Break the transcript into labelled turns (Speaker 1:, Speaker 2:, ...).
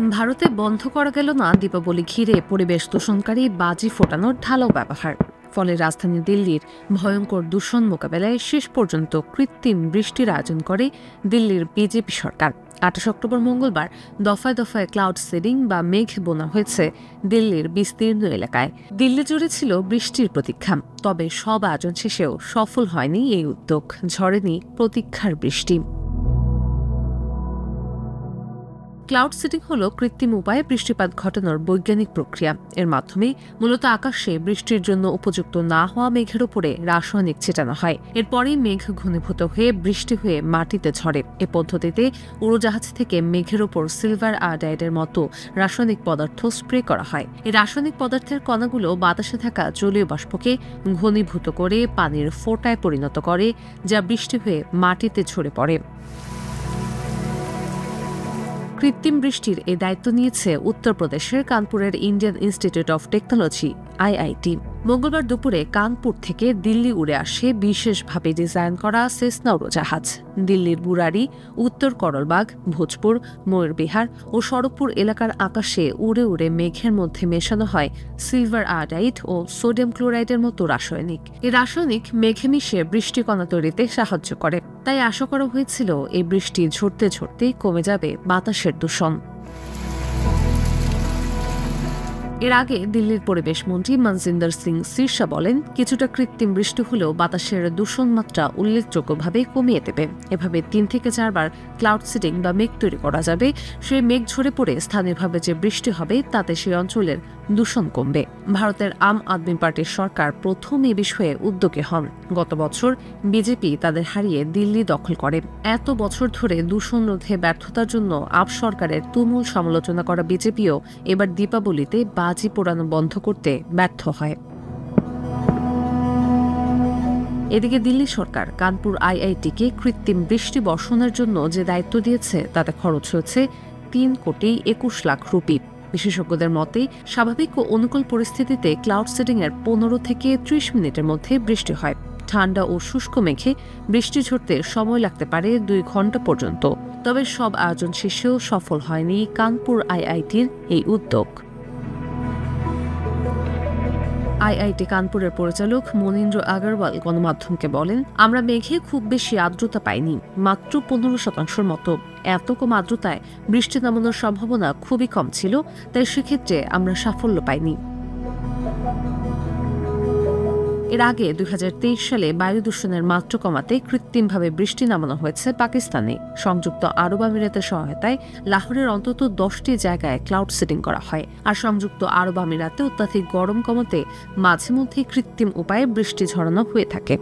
Speaker 1: ভারতে বন্ধ করা গেল না দীপাবলি ঘিরে পরিবেশ দূষণকারী বাজি ফোটানোর ঢালাও ব্যবহার। ফলে রাজধানী দিল্লির ভয়ঙ্কর দূষণ মোকাবেলায় শেষ পর্যন্ত কৃত্রিম বৃষ্টির আয়োজন করে দিল্লির বিজেপি সরকার। ২৮ অক্টোবর মঙ্গলবার দফায় দফায় ক্লাউড সিডিং বা মেঘ বোনা হয়েছে দিল্লির বিস্তীর্ণ এলাকায়। দিল্লি জুড়ে ছিল বৃষ্টির প্রতীক্ষা, তবে সব আয়োজন শেষেও সফল হয়নি এই উদ্যোগ, ঝরেনি প্রতীক্ষার বৃষ্টি। ক্লাউড সিডিং হল কৃত্রিম উপায়ে বৃষ্টিপাত ঘটানোর বৈজ্ঞানিক প্রক্রিয়া। এর মাধ্যমে মূলত আকাশে বৃষ্টির জন্য উপযুক্ত না হওয়া মেঘের উপরে রাসায়নিক ছেটানো হয়। এরপরেই মেঘ ঘনীভূত হয়ে বৃষ্টি হয়ে মাটিতে ঝরে। এ পদ্ধতিতে উড়োজাহাজ থেকে মেঘের ওপর সিলভার আয়োডাইডের মতো রাসায়নিক পদার্থ স্প্রে করা হয়। এই রাসায়নিক পদার্থের কণাগুলো বাতাসে থাকা জলীয় বাষ্পকে ঘনীভূত করে পানির ফোঁটায় পরিণত করে, যা বৃষ্টি হয়ে মাটিতে ঝরে পড়ে। কৃত্রিম বৃষ্টির এই দায়িত্ব নিয়েছে উত্তরপ্রদেশের কানপুরের Indian institute of technology IIT। মঙ্গলবার দুপুরে কানপুর থেকে দিল্লি উড়ে আসে বিশেষভাবে ডিজাইন করা সেসনা উড়োজাহাজ। দিল্লির বুরারি, উত্তর করলবাগ, ভোজপুর, ময়ূরবিহার ও শরৎপুর এলাকার আকাশে উড়ে উড়ে মেঘের মধ্যে মেশানো হয় সিলভার আয়োডাইড ও সোডিয়াম ক্লোরাইডের মতো রাসায়নিক। এই রাসায়নিক মেঘে মিশে বৃষ্টিকণা তৈরিতে সাহায্য করে। তাই আশা করা হয়েছিল এই বৃষ্টি ঝরতে ঝরতে কমে যাবে বাতাসের দূষণ। এর আগে দিল্লির পরিবেশ মন্ত্রী মনজিন্দর সিং সিরসা বলেন, কিছুটা কৃত্রিম বৃষ্টি হলেও বাতাসের দূষণ মাত্রা উল্লেখযোগ্যভাবে কমিয়ে দেবে। এভাবে ৩ থেকে ৪ বার ক্লাউড সিডিং বা মেঘ তৈরি করা যাবে। সেই মেঘ ঝরে পড়ে স্থানীয়ভাবে যে বৃষ্টি হবে তাতে সেই অঞ্চলের দূষণ কমবে। ভারতের আম আদমি পার্টির সরকার প্রথম এ বিষয়ে উদ্যোগী হন। গত বছর বিজেপি তাদের হারিয়ে দিল্লি দখল করে। এত বছর ধরে দূষণ রোধে ব্যর্থতার জন্য আপ সরকারের তুমুল সমালোচনা করা বিজেপিও এবার দীপাবলিতে বাজি পোড়ানো বন্ধ করতে ব্যর্থ হয়। এদিকে দিল্লি সরকার কানপুর IIT-কে কৃত্রিম বৃষ্টি বর্ষণের জন্য যে দায়িত্ব দিয়েছে তাতে খরচ হয়েছে ৩,২১,০০,০০০ রুপি। বিশেষজ্ঞদের মতে, স্বাভাবিক ও অনুকূল পরিস্থিতিতে ক্লাউড সিডিংয়ের ১৫ থেকে ৩০ মিনিটের মধ্যে বৃষ্টি হয়। ঠান্ডা ও শুষ্ক মেঘে বৃষ্টি ঝরতে সময় লাগতে পারে ২ ঘণ্টা পর্যন্ত। তবে সব আয়োজন শেষেও সফল হয়নি কানপুর IIT-র এই উদ্যোগ। IIT কানপুরের পরিচালক মনীন্দ্র আগরওয়াল গণমাধ্যমকে বলেন, আমরা মেঘে খুব বেশি আর্দ্রতা পাইনি, মাত্র ১৫% মতো। এত কম আর্দ্রতায় বৃষ্টি নামানোর সম্ভাবনা খুবই কম ছিল, তাই সেক্ষেত্রে আমরা সাফল্য পাইনি। এর আগে ২০২৩ সালে বায়ু দূষণের মাত্রা কমাতে কৃত্রিমভাবে বৃষ্টি নামানো হয়েছে পাকিস্তানে। সংযুক্ত আরব আমিরাতের সহায়তায় লাহোরের অন্তত ১০টি জায়গায় ক্লাউড সিডিং করা হয়। আর সংযুক্ত আরব আমিরাতে অত্যাধিক গরম কমাতে মাঝে মধ্যে কৃত্রিম উপায়ে বৃষ্টি ঝরানো হয়ে থাকে।